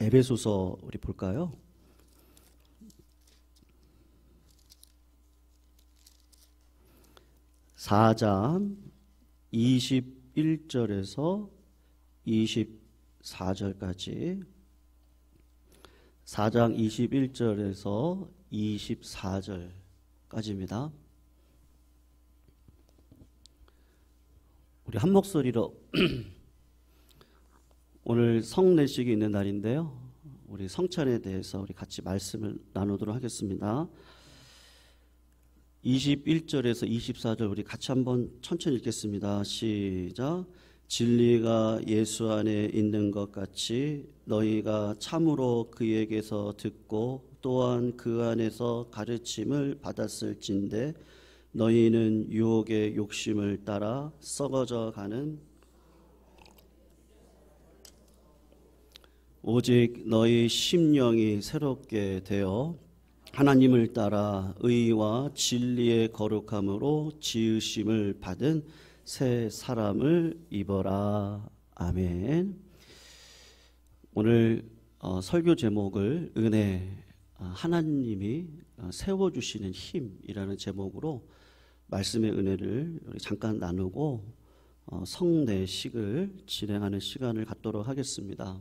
에베소서 우리 볼까요? 4장 21절에서 24절까지 4장 21절에서 24절까지입니다. 우리 한 목소리로 오늘 성례식이 있는 날인데요. 우리 성찬에 대해서 우리 같이 말씀을 나누도록 하겠습니다. 21절에서 24절 우리 같이 한번 천천히 읽겠습니다. 시작. 진리가 예수 안에 있는 것 같이 너희가 참으로 그에게서 듣고 또한 그 안에서 가르침을 받았을진대 너희는 유혹의 욕심을 따라 썩어져 가는 오직 너희 심령이 새롭게 되어 하나님을 따라 의와 진리의 거룩함으로 지으심을 받은 새 사람을 입어라. 아멘. 오늘 설교 제목을 은혜, 하나님이 세워주시는 힘이라는 제목으로 말씀의 은혜를 잠깐 나누고 성례식을 진행하는 시간을 갖도록 하겠습니다.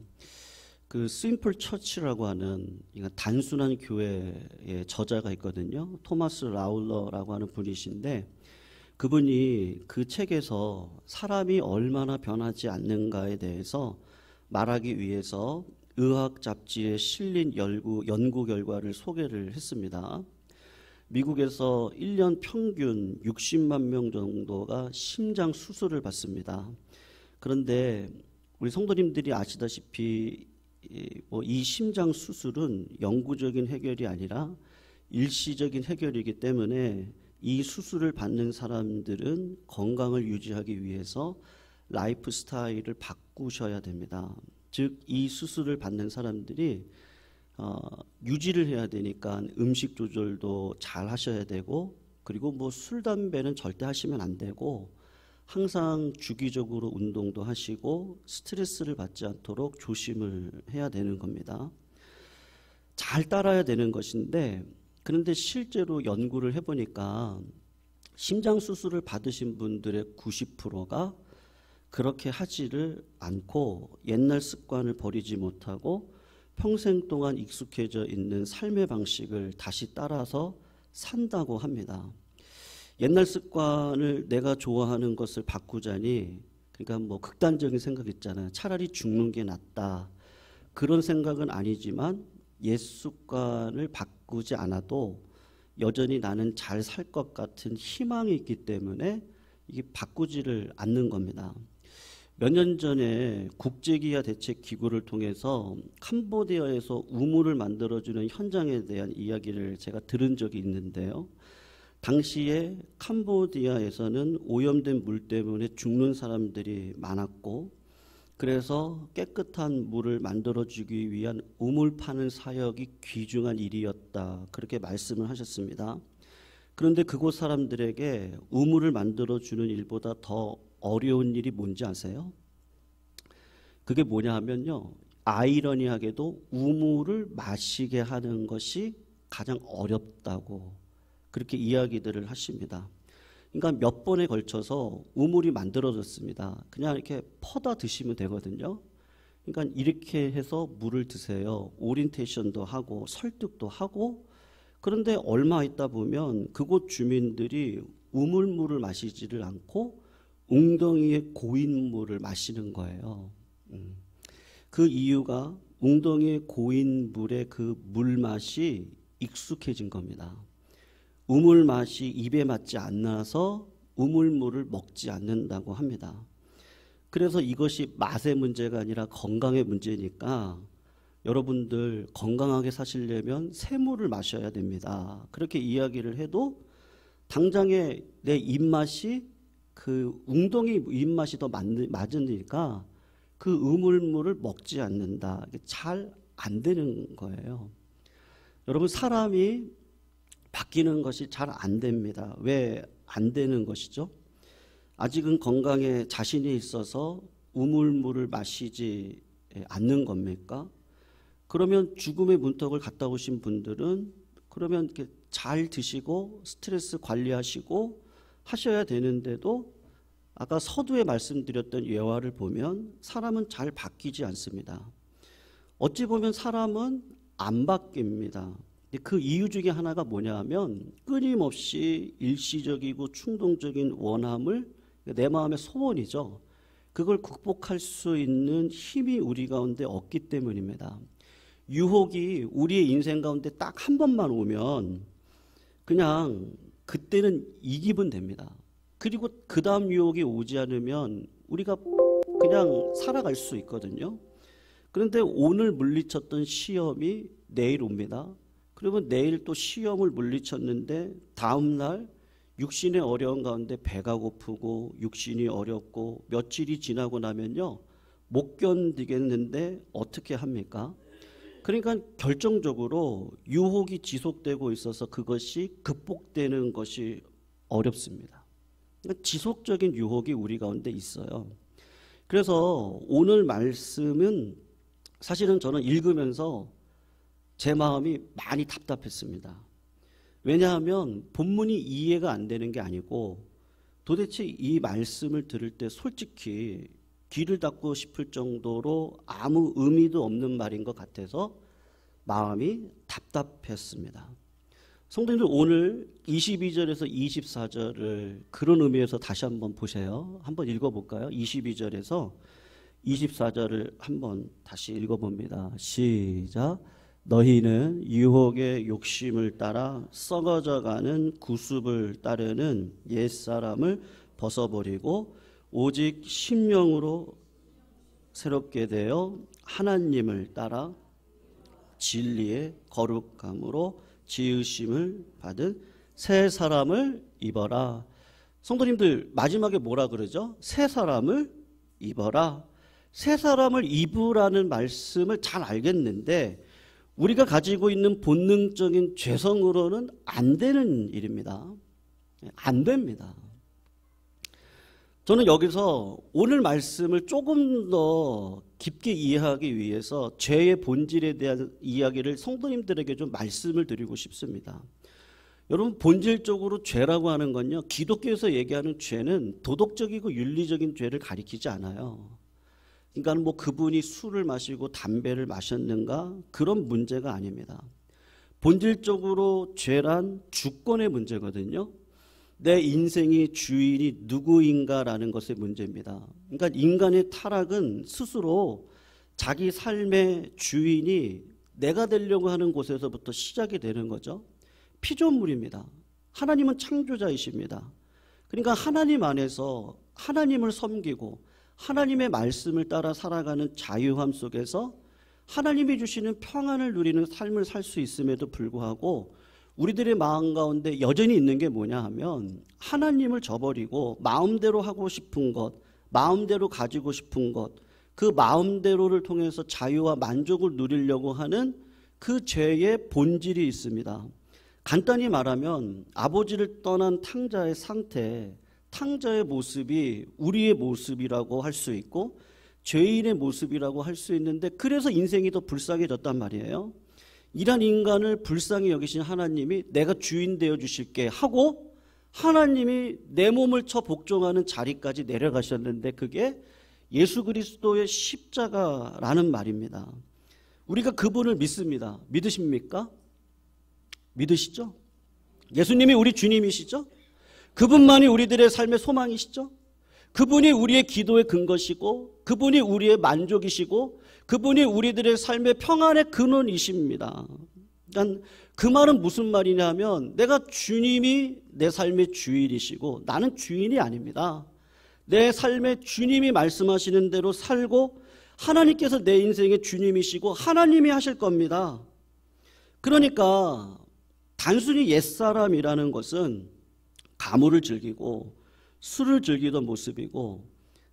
그 심플 처치라고 하는 단순한 교회의 저자가 있거든요. 토마스 라울러라고 하는 분이신데 그분이 그 책에서 사람이 얼마나 변하지 않는가에 대해서 말하기 위해서 의학 잡지에 실린 연구 결과를 소개를 했습니다. 미국에서 1년 평균 60만 명 정도가 심장 수술을 받습니다. 그런데 우리 성도님들이 아시다시피 이 심장 수술은 영구적인 해결이 아니라 일시적인 해결이기 때문에 이 수술을 받는 사람들은 건강을 유지하기 위해서 라이프 스타일을 바꾸셔야 됩니다. 즉 이 수술을 받는 사람들이 유지를 해야 되니까 음식 조절도 잘 하셔야 되고 그리고 술, 담배는 절대 하시면 안 되고 항상 주기적으로 운동도 하시고 스트레스를 받지 않도록 조심을 해야 되는 겁니다. 잘 따라야 되는 것인데 그런데 실제로 연구를 해보니까 심장 수술을 받으신 분들의 90%가 그렇게 하지를 않고 옛날 습관을 버리지 못하고 평생 동안 익숙해져 있는 삶의 방식을 다시 따라서 산다고 합니다. 옛날 습관을 내가 좋아하는 것을 바꾸자니 그러니까 극단적인 생각 있잖아요. 차라리 죽는 게 낫다. 그런 생각은 아니지만 옛 습관을 바꾸지 않아도 여전히 나는 잘 살 것 같은 희망이 있기 때문에 이게 바꾸지를 않는 겁니다. 몇 년 전에 국제기아 대책기구를 통해서 캄보디아에서 우물을 만들어주는 현장에 대한 이야기를 제가 들은 적이 있는데요. 당시에 캄보디아에서는 오염된 물 때문에 죽는 사람들이 많았고 그래서 깨끗한 물을 만들어주기 위한 우물 파는 사역이 귀중한 일이었다. 그렇게 말씀을 하셨습니다. 그런데 그곳 사람들에게 우물을 만들어주는 일보다 더 어려운 일이 뭔지 아세요? 그게 뭐냐 하면요. 아이러니하게도 우물을 마시게 하는 것이 가장 어렵다고 그렇게 이야기들을 하십니다. 그러니까 몇 번에 걸쳐서 우물이 만들어졌습니다. 그냥 이렇게 퍼다 드시면 되거든요. 그러니까 이렇게 해서 물을 드세요. 오리엔테이션도 하고 설득도 하고 그런데 얼마 있다 보면 그곳 주민들이 우물물을 마시지를 않고 웅덩이의 고인 물을 마시는 거예요. 그 이유가 웅덩이의 고인 물의 그 물맛이 익숙해진 겁니다. 우물 맛이 입에 맞지 않아서 우물물을 먹지 않는다고 합니다. 그래서 이것이 맛의 문제가 아니라 건강의 문제니까 여러분들 건강하게 사시려면 새물을 마셔야 됩니다. 그렇게 이야기를 해도 당장에 내 입맛이 그 웅덩이 입맛이 더 맞으니까 그 우물물을 먹지 않는다. 잘 안 되는 거예요. 여러분 사람이 바뀌는 것이 잘 안 됩니다. 왜 안 되는 것이죠? 아직은 건강에 자신이 있어서 우물물을 마시지 않는 겁니까? 그러면 죽음의 문턱을 갔다 오신 분들은 그러면 이렇게 잘 드시고 스트레스 관리하시고 하셔야 되는데도 아까 서두에 말씀드렸던 예화를 보면 사람은 잘 바뀌지 않습니다. 어찌 보면 사람은 안 바뀝니다. 그 이유 중에 하나가 뭐냐 하면 끊임없이 일시적이고 충동적인 원함을 내 마음의 소원이죠. 그걸 극복할 수 있는 힘이 우리 가운데 없기 때문입니다. 유혹이 우리의 인생 가운데 딱 한 번만 오면 그냥 그때는 이기면 됩니다. 그리고 그 다음 유혹이 오지 않으면 우리가 그냥 살아갈 수 있거든요. 그런데 오늘 물리쳤던 시험이 내일 옵니다. 그러면 내일 또 시험을 물리쳤는데 다음날 육신의 어려운 가운데 배가 고프고 육신이 어렵고 며칠이 지나고 나면요 못 견디겠는데 어떻게 합니까? 그러니까 결정적으로 유혹이 지속되고 있어서 그것이 극복되는 것이 어렵습니다. 그러니까 지속적인 유혹이 우리 가운데 있어요. 그래서 오늘 말씀은 사실은 저는 읽으면서 제 마음이 많이 답답했습니다. 왜냐하면 본문이 이해가 안 되는 게 아니고 도대체 이 말씀을 들을 때 솔직히 귀를 닫고 싶을 정도로 아무 의미도 없는 말인 것 같아서 마음이 답답했습니다. 성도님들 오늘 22절에서 24절을 그런 의미에서 다시 한번 보세요. 한번 읽어볼까요? 22절에서 24절을 한번 다시 읽어봅니다. 시작. 너희는 유혹의 욕심을 따라 썩어져가는 구습을 따르는 옛사람을 벗어버리고 오직 심령으로 새롭게 되어 하나님을 따라 진리의 거룩함으로 지으심을 받은 새 사람을 입어라. 성도님들 마지막에 뭐라 그러죠? 새 사람을 입어라. 새 사람을 입으라는 말씀을 잘 알겠는데 우리가 가지고 있는 본능적인 죄성으로는 안 되는 일입니다. 안 됩니다. 저는 여기서 오늘 말씀을 조금 더 깊게 이해하기 위해서 죄의 본질에 대한 이야기를 성도님들에게 좀 말씀을 드리고 싶습니다. 여러분 본질적으로 죄라고 하는 건요. 기독교에서 얘기하는 죄는 도덕적이고 윤리적인 죄를 가리키지 않아요. 그러니까 뭐 그분이 술을 마시고 담배를 마셨는가 그런 문제가 아닙니다. 본질적으로 죄란 주권의 문제거든요. 내 인생의 주인이 누구인가라는 것의 문제입니다. 그러니까 인간의 타락은 스스로 자기 삶의 주인이 내가 되려고 하는 곳에서부터 시작이 되는 거죠. 피조물입니다. 하나님은 창조자이십니다. 그러니까 하나님 안에서 하나님을 섬기고 하나님의 말씀을 따라 살아가는 자유함 속에서 하나님이 주시는 평안을 누리는 삶을 살 수 있음에도 불구하고 우리들의 마음 가운데 여전히 있는 게 뭐냐 하면 하나님을 저버리고 마음대로 하고 싶은 것, 마음대로 가지고 싶은 것, 그 마음대로를 통해서 자유와 만족을 누리려고 하는 그 죄의 본질이 있습니다. 간단히 말하면 아버지를 떠난 탕자의 상태, 탕자의 모습이 우리의 모습이라고 할 수 있고 죄인의 모습이라고 할 수 있는데 그래서 인생이 더 불쌍해졌단 말이에요. 이런 인간을 불쌍히 여기신 하나님이 내가 주인 되어 주실게 하고 하나님이 내 몸을 쳐 복종하는 자리까지 내려가셨는데 그게 예수 그리스도의 십자가라는 말입니다. 우리가 그분을 믿습니다. 믿으십니까? 믿으시죠? 예수님이 우리 주님이시죠? 그분만이 우리들의 삶의 소망이시죠? 그분이 우리의 기도의 근거시고 그분이 우리의 만족이시고 그분이 우리들의 삶의 평안의 근원이십니다. 그러니까 그 말은 무슨 말이냐면 내가 주님이 내 삶의 주인이시고 나는 주인이 아닙니다. 내 삶의 주님이 말씀하시는 대로 살고 하나님께서 내 인생의 주님이시고 하나님이 하실 겁니다. 그러니까 단순히 옛사람이라는 것은 가물을 즐기고 술을 즐기던 모습이고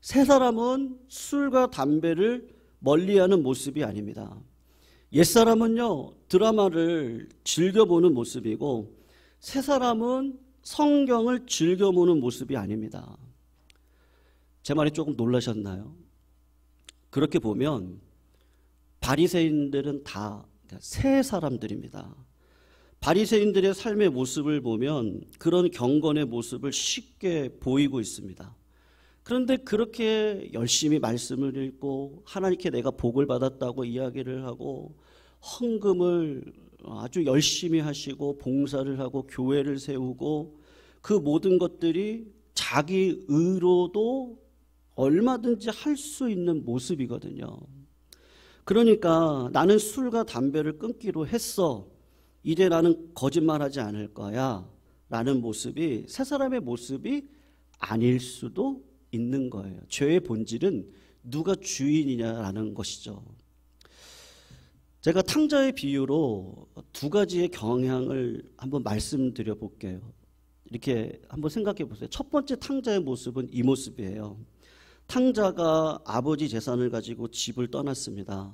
새 사람은 술과 담배를 멀리하는 모습이 아닙니다. 옛사람은요 드라마를 즐겨보는 모습이고 새 사람은 성경을 즐겨보는 모습이 아닙니다. 제 말이 조금 놀라셨나요? 그렇게 보면 바리새인들은 다 새 사람들입니다. 바리새인들의 삶의 모습을 보면 그런 경건의 모습을 쉽게 보이고 있습니다. 그런데 그렇게 열심히 말씀을 읽고 하나님께 내가 복을 받았다고 이야기를 하고 헌금을 아주 열심히 하시고 봉사를 하고 교회를 세우고 그 모든 것들이 자기 의로도 얼마든지 할 수 있는 모습이거든요. 그러니까 나는 술과 담배를 끊기로 했어. 이제 나는 거짓말하지 않을 거야. 라는 모습이 새 사람의 모습이 아닐 수도 있는 거예요. 죄의 본질은 누가 주인이냐라는 것이죠. 제가 탕자의 비유로 두 가지의 경향을 한번 말씀드려 볼게요. 이렇게 한번 생각해 보세요. 첫 번째 탕자의 모습은 이 모습이에요. 탕자가 아버지 재산을 가지고 집을 떠났습니다.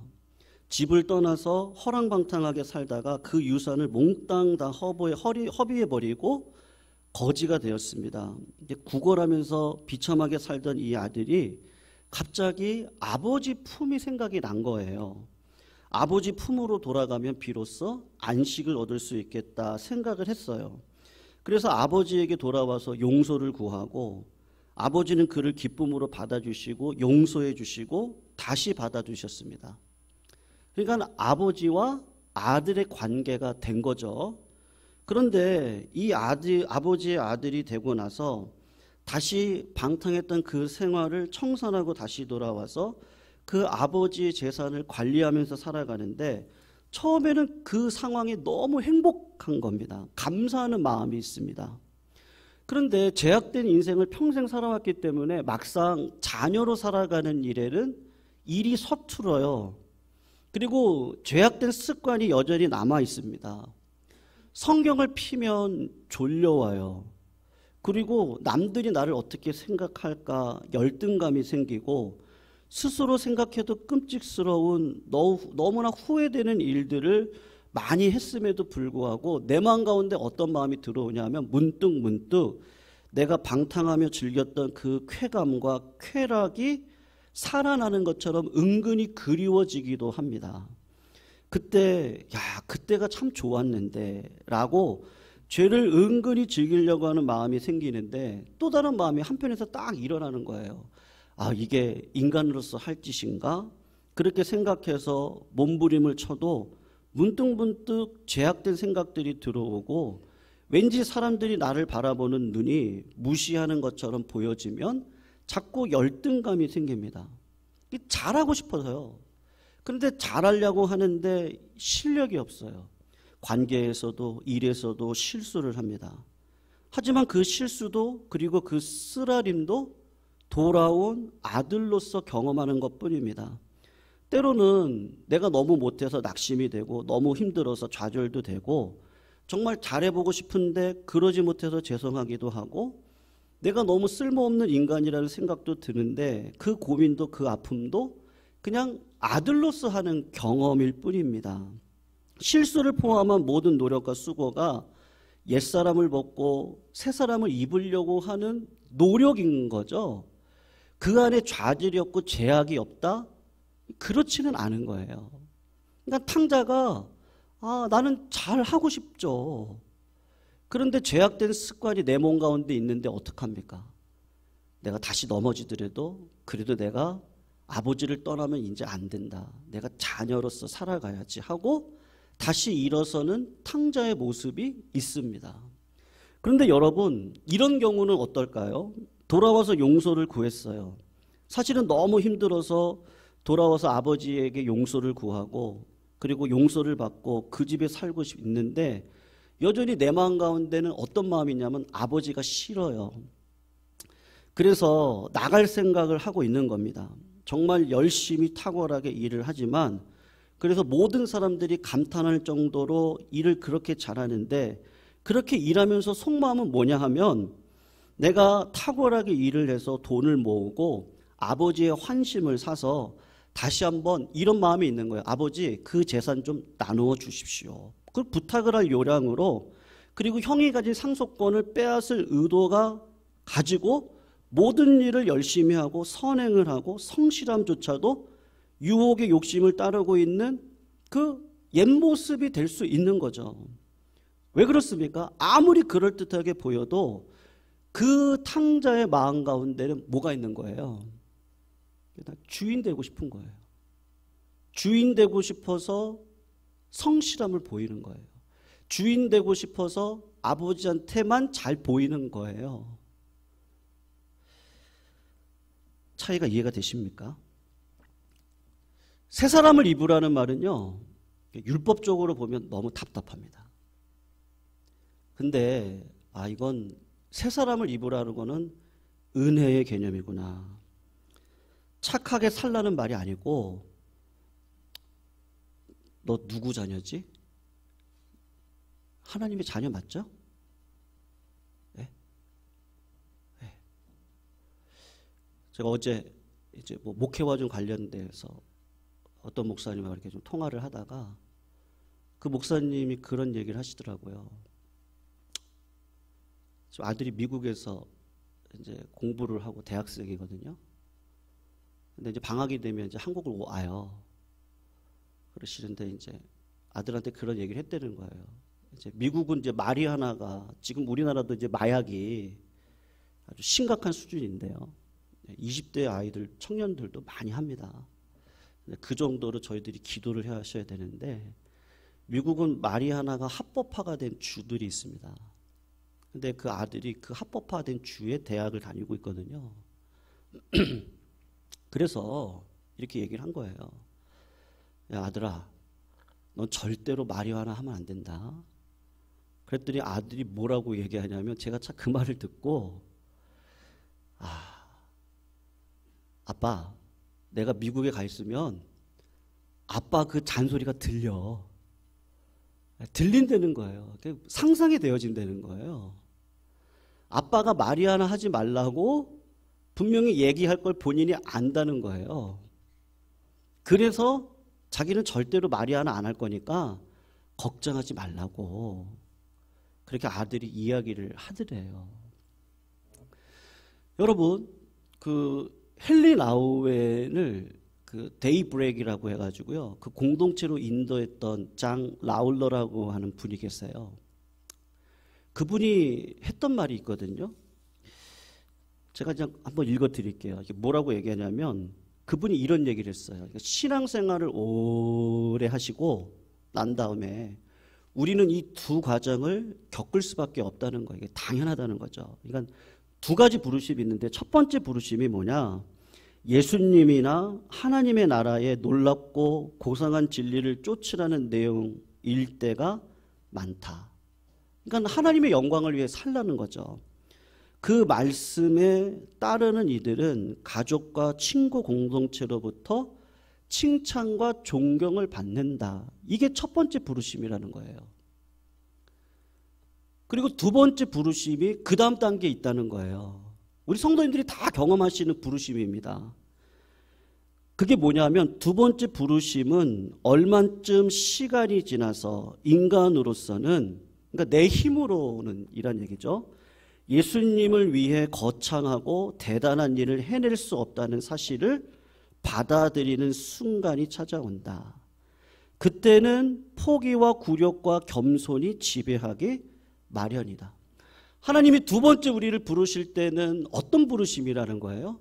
집을 떠나서 허랑방탕하게 살다가 그 유산을 몽땅 다 허비해버리고 거지가 되었습니다. 이제 구걸하면서 비참하게 살던 이 아들이 갑자기 아버지 품이 생각이 난 거예요. 아버지 품으로 돌아가면 비로소 안식을 얻을 수 있겠다 생각을 했어요. 그래서 아버지에게 돌아와서 용서를 구하고 아버지는 그를 기쁨으로 받아주시고 용서해 주시고 다시 받아주셨습니다. 그러니까 아버지와 아들의 관계가 된 거죠. 그런데 이 아버지의 아들이 되고 나서 다시 방탕했던 그 생활을 청산하고 다시 돌아와서 그 아버지의 재산을 관리하면서 살아가는데 처음에는 그 상황이 너무 행복한 겁니다. 감사하는 마음이 있습니다. 그런데 제약된 인생을 평생 살아왔기 때문에 막상 자녀로 살아가는 일에는 일이 서툴어요. 그리고 죄악된 습관이 여전히 남아 있습니다. 성경을 피면 졸려와요. 그리고 남들이 나를 어떻게 생각할까 열등감이 생기고 스스로 생각해도 끔찍스러운 너무나 후회되는 일들을 많이 했음에도 불구하고 내 마음 가운데 어떤 마음이 들어오냐면 문득 내가 방탕하며 즐겼던 그 쾌감과 쾌락이 살아나는 것처럼 은근히 그리워지기도 합니다. 그때가 참 좋았는데 라고 죄를 은근히 즐기려고 하는 마음이 생기는데 또 다른 마음이 한편에서 딱 일어나는 거예요. 이게 인간으로서 할 짓인가? 그렇게 생각해서 몸부림을 쳐도 문득 죄악된 생각들이 들어오고 왠지 사람들이 나를 바라보는 눈이 무시하는 것처럼 보여지면 자꾸 열등감이 생깁니다. 잘하고 싶어서요. 그런데 잘하려고 하는데 실력이 없어요. 관계에서도 일에서도 실수를 합니다. 하지만 그 실수도 그리고 그 쓰라림도 돌아온 아들로서 경험하는 것뿐입니다. 때로는 내가 너무 못해서 낙심이 되고 너무 힘들어서 좌절도 되고 정말 잘해보고 싶은데 그러지 못해서 죄송하기도 하고 내가 너무 쓸모없는 인간이라는 생각도 드는데 그 고민도 그 아픔도 그냥 아들로서 하는 경험일 뿐입니다. 실수를 포함한 모든 노력과 수고가 옛사람을 벗고 새사람을 입으려고 하는 노력인 거죠. 그 안에 좌절이 없고 죄악이 없다? 그렇지는 않은 거예요. 그러니까 탕자가 나는 잘하고 싶죠. 그런데 죄악된 습관이 내 몸 가운데 있는데 어떡합니까? 내가 다시 넘어지더라도 그래도 내가 아버지를 떠나면 이제 안 된다. 내가 자녀로서 살아가야지 하고 다시 일어서는 탕자의 모습이 있습니다. 그런데 여러분 이런 경우는 어떨까요? 돌아와서 용서를 구했어요. 사실은 너무 힘들어서 돌아와서 아버지에게 용서를 구하고 그리고 용서를 받고 그 집에 살고 있는데 여전히 내 마음 가운데는 어떤 마음이냐면 아버지가 싫어요. 그래서 나갈 생각을 하고 있는 겁니다. 정말 열심히 탁월하게 일을 하지만 그래서 모든 사람들이 감탄할 정도로 일을 그렇게 잘하는데 그렇게 일하면서 속마음은 뭐냐 하면 내가 탁월하게 일을 해서 돈을 모으고 아버지의 환심을 사서 다시 한번 이런 마음이 있는 거예요. 아버지 그 재산 좀 나누어 주십시오. 그 부탁을 할 요량으로 그리고 형이 가진 상속권을 빼앗을 의도가 가지고 모든 일을 열심히 하고 선행을 하고 성실함조차도 유혹의 욕심을 따르고 있는 그 옛모습이 될 수 있는 거죠. 왜 그렇습니까? 아무리 그럴듯하게 보여도 그 탕자의 마음 가운데는 뭐가 있는 거예요? 주인 되고 싶은 거예요. 주인 되고 싶어서 성실함을 보이는 거예요. 주인 되고 싶어서 아버지한테만 잘 보이는 거예요. 차이가 이해가 되십니까? 새 사람을 입으라는 말은요, 율법적으로 보면 너무 답답합니다. 근데 이건 새 사람을 입으라는 거는 은혜의 개념이구나. 착하게 살라는 말이 아니고, 너 누구 자녀지? 하나님의 자녀 맞죠? 네? 네. 제가 어제 이제 목회와 좀 관련돼서 어떤 목사님하고 이렇게 좀 통화를 하다가 그 목사님이 그런 얘기를 하시더라고요. 저 아들이 미국에서 이제 공부를 하고 대학생이거든요. 근데 이제 방학이 되면 이제 한국을 와요. 그러시는데 이제 아들한테 그런 얘기를 했다는 거예요. 이제 미국은 이제 마리화나가 지금 우리나라도 이제 마약이 아주 심각한 수준인데요. 20대 아이들, 청년들도 많이 합니다. 그 정도로 저희들이 기도를 해야 하셔야 되는데 미국은 마리화나가 합법화가 된 주들이 있습니다. 근데 그 아들이 그 합법화된 주의 대학을 다니고 있거든요. 그래서 이렇게 얘기를 한 거예요. 야, 아들아, 넌 절대로 마리화나 하면 안 된다. 그랬더니 아들이 뭐라고 얘기하냐면 제가 참 그 말을 듣고 아빠, 내가 미국에 가 있으면 아빠 그 잔소리가 들린다는 거예요. 상상이 되어진다는 거예요. 아빠가 마리화나 하지 말라고 분명히 얘기할 걸 본인이 안다는 거예요. 그래서 자기는 절대로 마리화나 안 할 거니까 걱정하지 말라고 그렇게 아들이 이야기를 하더래요. 여러분, 그 헨리 라우엔을 그 데이브레이크라고 해가지고요, 그 공동체로 인도했던 장 라울러라고 하는 분이 계세요. 그분이 했던 말이 있거든요. 제가 그냥 한번 읽어드릴게요. 이게 뭐라고 얘기하냐면 그분이 이런 얘기를 했어요. 신앙생활을 오래 하시고 난 다음에 우리는 이 두 과정을 겪을 수밖에 없다는 거예요. 이게 당연하다는 거죠. 그러니까 두 가지 부르심이 있는데 첫 번째 부르심이 뭐냐? 예수님이나 하나님의 나라의 놀랍고 고상한 진리를 쫓으라는 내용일 때가 많다. 그러니까 하나님의 영광을 위해 살라는 거죠. 그 말씀에 따르는 이들은 가족과 친구 공동체로부터 칭찬과 존경을 받는다. 이게 첫 번째 부르심이라는 거예요. 그리고 두 번째 부르심이 그 다음 단계에 있다는 거예요. 우리 성도님들이 다 경험하시는 부르심입니다. 그게 뭐냐면 두 번째 부르심은 얼만쯤 시간이 지나서 인간으로서는, 그러니까 내 힘으로는 이란 얘기죠. 예수님을 위해 거창하고 대단한 일을 해낼 수 없다는 사실을 받아들이는 순간이 찾아온다. 그때는 포기와 굴욕과 겸손이 지배하기 마련이다. 하나님이 두 번째 우리를 부르실 때는 어떤 부르심이라는 거예요?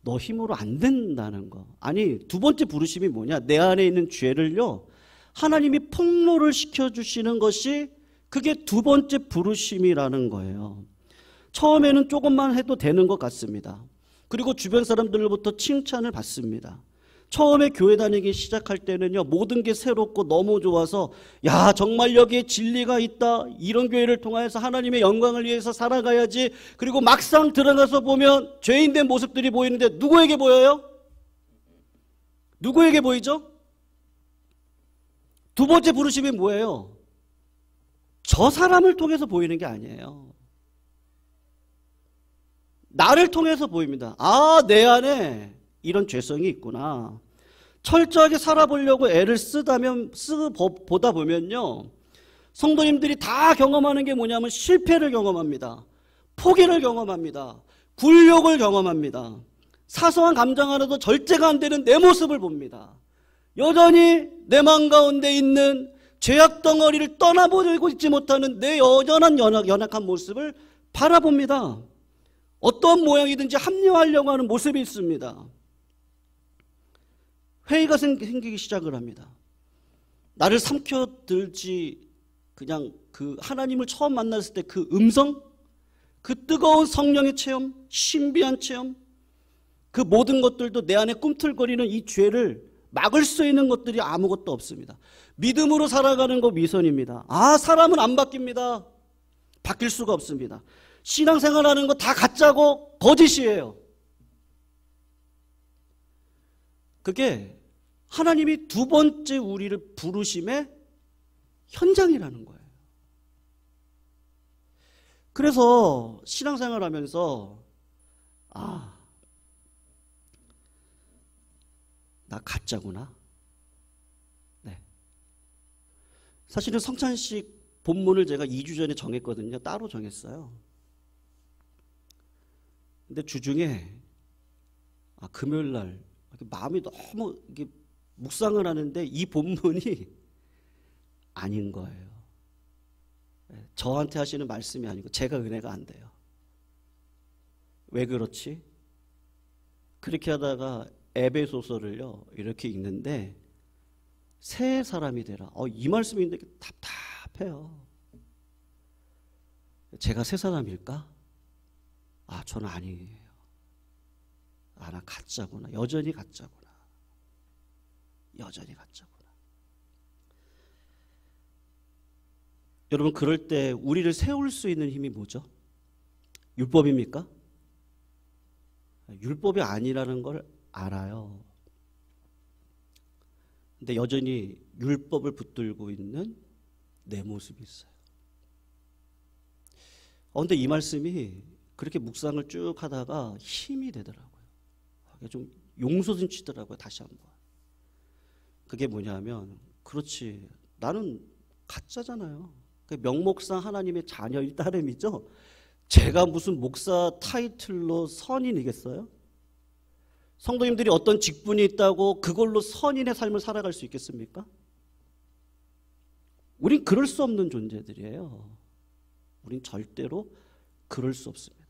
너 힘으로 안 된다는 거. 아니, 두 번째 부르심이 뭐냐? 내 안에 있는 죄를요, 하나님이 폭로를 시켜주시는 것이 그게 두 번째 부르심이라는 거예요. 처음에는 조금만 해도 되는 것 같습니다. 그리고 주변 사람들로부터 칭찬을 받습니다. 처음에 교회 다니기 시작할 때는요, 모든 게 새롭고 너무 좋아서 야, 정말 여기에 진리가 있다. 이런 교회를 통해서 하나님의 영광을 위해서 살아가야지. 그리고 막상 들어가서 보면 죄인된 모습들이 보이는데 누구에게 보여요? 누구에게 보이죠? 두 번째 부르심이 뭐예요? 저 사람을 통해서 보이는 게 아니에요. 나를 통해서 보입니다. 아, 내 안에 이런 죄성이 있구나. 철저하게 살아보려고 애를 보다 보면요, 성도님들이 다 경험하는 게 뭐냐면 실패를 경험합니다. 포기를 경험합니다. 굴욕을 경험합니다. 사소한 감정 하나도 절제가 안 되는 내 모습을 봅니다. 여전히 내 마음 가운데 있는 죄악 덩어리를 떠나보고 있지 못하는 내 여전한 연약한 모습을 바라봅니다. 어떤 모양이든지 합리화하려고 하는 모습이 있습니다. 회의가 생기기 시작을 합니다. 나를 삼켜들지 그냥 그 하나님을 처음 만났을 때 그 음성, 그 뜨거운 성령의 체험, 신비한 체험, 그 모든 것들도 내 안에 꿈틀거리는 이 죄를 막을 수 있는 것들이 아무것도 없습니다. 믿음으로 살아가는 거 위선입니다. 사람은 안 바뀝니다. 바뀔 수가 없습니다. 신앙생활하는 거 다 가짜고 거짓이에요. 그게 하나님이 두 번째 우리를 부르심의 현장이라는 거예요. 그래서 신앙생활하면서 나 가짜구나. 네. 사실은 성찬식 본문을 제가 2주 전에 정했거든요. 따로 정했어요. 근데 주중에 금요일 날 마음이 너무 이게 묵상을 하는데 이 본문이 아닌 거예요. 저한테 하시는 말씀이 아니고 제가 은혜가 안 돼요. 왜 그렇지? 그렇게 하다가 에베소서를요 이렇게 읽는데 새 사람이 되라. 이 말씀이 있는데 답답해요. 제가 새 사람일까? 저는 아니에요. 나 가짜구나. 여전히 가짜구나. 여전히 가짜구나. 여러분, 그럴 때 우리를 세울 수 있는 힘이 뭐죠? 율법입니까? 율법이 아니라는 걸 알아요. 근데 여전히 율법을 붙들고 있는 내 모습이 있어요. 근데 이 말씀이 그렇게 묵상을 쭉 하다가 힘이 되더라고요. 좀 용솟음 치더라고요. 다시 한번. 그게 뭐냐면, 그렇지, 나는 가짜잖아요. 명목상 하나님의 자녀일 따름이죠. 제가 무슨 목사 타이틀로 선인이겠어요? 성도님들이 어떤 직분이 있다고 그걸로 선인의 삶을 살아갈 수 있겠습니까? 우린 그럴 수 없는 존재들이에요. 우린 절대로 그럴 수 없습니다.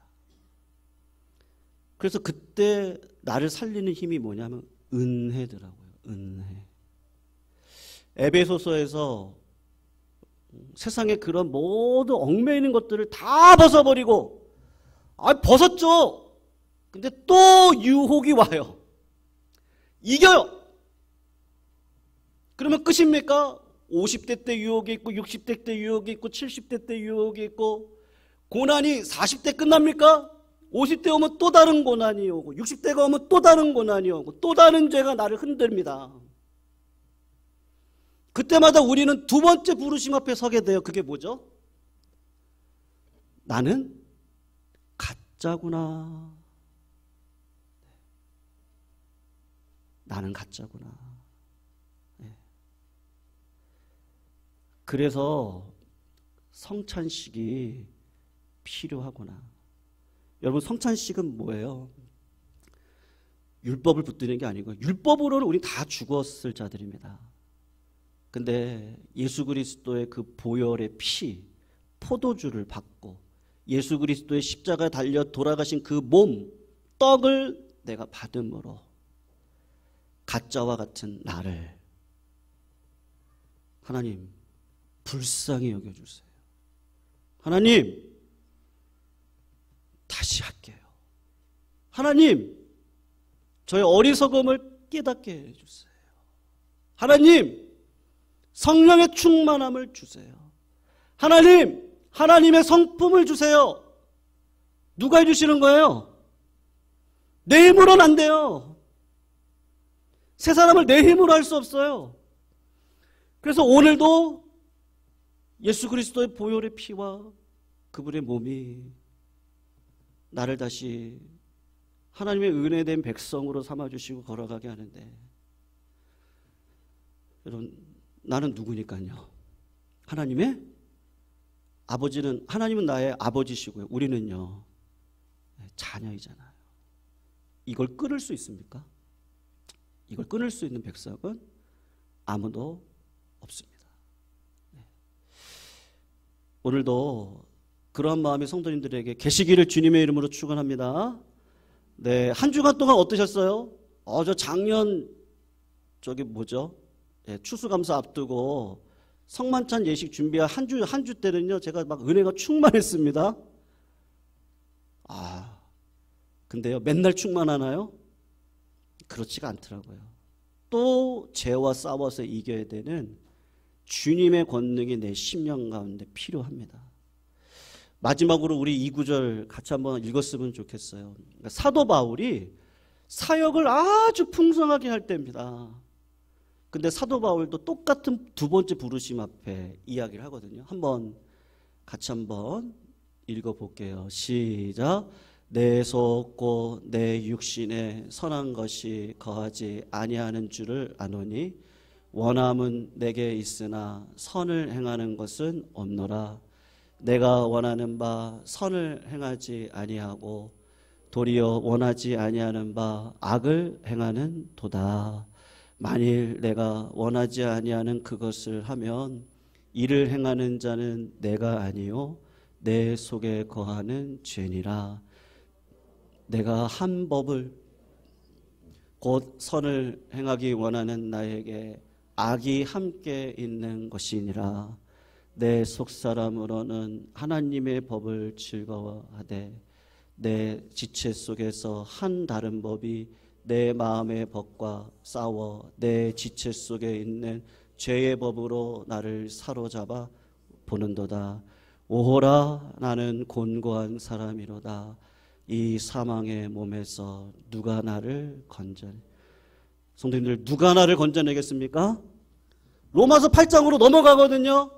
그래서 그때 나를 살리는 힘이 뭐냐면 은혜더라고요. 은혜. 에베소서에서 세상에 그런 모든 얽매이는 것들을 다 벗어버리고 벗었죠. 근데 또 유혹이 와요. 이겨요. 그러면 끝입니까? 50대 때 유혹이 있고 60대 때 유혹이 있고 70대 때 유혹이 있고 고난이 40대 끝납니까? 50대 오면 또 다른 고난이 오고 60대가 오면 또 다른 고난이 오고 또 다른 죄가 나를 흔듭니다. 그때마다 우리는 두 번째 부르심 앞에 서게 돼요. 그게 뭐죠? 나는 가짜구나. 나는 가짜구나. 그래서 성찬식이 필요하구나. 여러분, 성찬식은 뭐예요? 율법을 붙드는 게 아니고 율법으로는 우리 다 죽었을 자들입니다. 근데 예수 그리스도의 그 보혈의 피, 포도주를 받고 예수 그리스도의 십자가에 달려 돌아가신 그 몸, 떡을 내가 받음으로 가짜와 같은 나를 하나님 불쌍히 여겨주세요. 하나님 다시 할게요. 하나님 저의 어리석음을 깨닫게 해주세요. 하나님 성령의 충만함을 주세요. 하나님, 하나님의 성품을 주세요. 누가 해주시는 거예요? 내 힘으로는 안 돼요. 새 사람을 내 힘으로 할 수 없어요. 그래서 오늘도 예수 그리스도의 보혈의 피와 그분의 몸이 나를 다시 하나님의 은혜된 백성으로 삼아주시고 걸어가게 하는데, 여러분, 나는 누구니까요? 하나님의 아버지는, 하나님은 나의 아버지시고요. 우리는요, 자녀이잖아요. 이걸 끊을 수 있습니까? 이걸 끊을 수 있는 백성은 아무도 없습니다. 오늘도 그러한 마음이 성도님들에게 계시기를 주님의 이름으로 축원합니다. 네, 한 주간 동안 어떠셨어요? 저 작년 저기 뭐죠? 추수감사 앞두고 성만찬 예식 준비한 한 주 때는요, 제가 막 은혜가 충만했습니다. 근데요, 맨날 충만하나요? 그렇지가 않더라고요. 또 죄와 싸워서 이겨야 되는 주님의 권능이 내 심령 가운데 필요합니다. 마지막으로 우리 이 구절 같이 한번 읽었으면 좋겠어요. 그러니까 사도 바울이 사역을 아주 풍성하게 할 때입니다. 근데 사도 바울도 똑같은 두 번째 부르심 앞에 이야기를 하거든요. 같이 한번 읽어볼게요. 시작. 내 속 곧 내 육신에 선한 것이 거하지 아니하는 줄을 아노니 원함은 내게 있으나 선을 행하는 것은 없노라. 내가 원하는 바 선을 행하지 아니하고 도리어 원하지 아니하는 바 악을 행하는 도다. 만일 내가 원하지 아니하는 그것을 하면 이를 행하는 자는 내가 아니요 내 속에 거하는 죄니라. 내가 한 법을 곧 선을 행하기 원하는 나에게 악이 함께 있는 것이니라. 내 속사람으로는 하나님의 법을 즐거워하되 내 지체 속에서 한 다른 법이 내 마음의 법과 싸워 내 지체 속에 있는 죄의 법으로 나를 사로잡아 보는도다. 오호라, 나는 곤고한 사람이로다. 이 사망의 몸에서 누가 나를 건져내? 성도님들, 누가 나를 건져내겠습니까? 로마서 8장으로 넘어가거든요.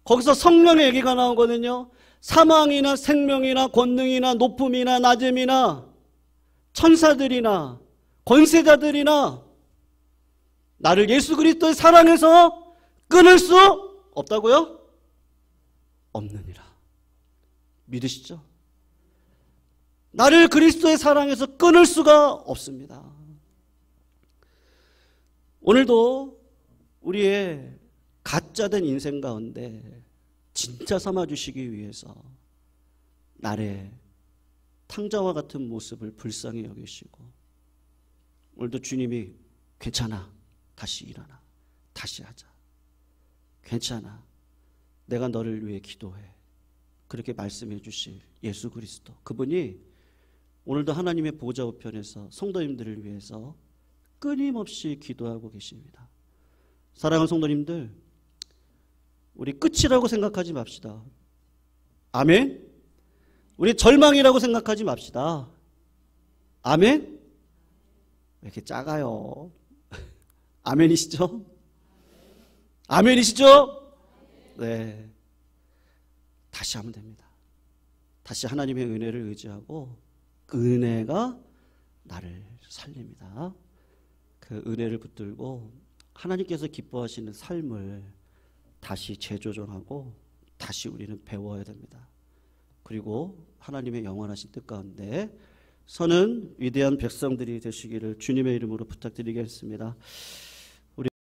거기서 성령의 얘기가 나오거든요. 사망이나 생명이나 권능이나 높음이나 낮음이나 천사들이나 권세자들이나 나를 예수 그리스도의 사랑에서 끊을 수 없다고요? 없느니라. 믿으시죠? 나를 그리스도의 사랑에서 끊을 수가 없습니다. 오늘도 우리의 가짜된 인생 가운데 진짜 삼아주시기 위해서 나의 탕자와 같은 모습을 불쌍히 여기시고 오늘도 주님이 괜찮아, 다시 일어나, 다시 하자, 괜찮아, 내가 너를 위해 기도해, 그렇게 말씀해 주실 예수 그리스도, 그분이 오늘도 하나님의 보좌 우편에서 성도님들을 위해서 끊임없이 기도하고 계십니다. 사랑하는 성도님들, 우리 끝이라고 생각하지 맙시다. 아멘? 우리 절망이라고 생각하지 맙시다. 아멘? 왜 이렇게 작아요? 아멘이시죠? 아멘이시죠? 네. 다시 하면 됩니다. 다시 하나님의 은혜를 의지하고 그 은혜가 나를 살립니다. 그 은혜를 붙들고 하나님께서 기뻐하시는 삶을 다시 재조정하고 다시 우리는 배워야 됩니다. 그리고 하나님의 영원하신 뜻 가운데 서는 위대한 백성들이 되시기를 주님의 이름으로 부탁드리겠습니다.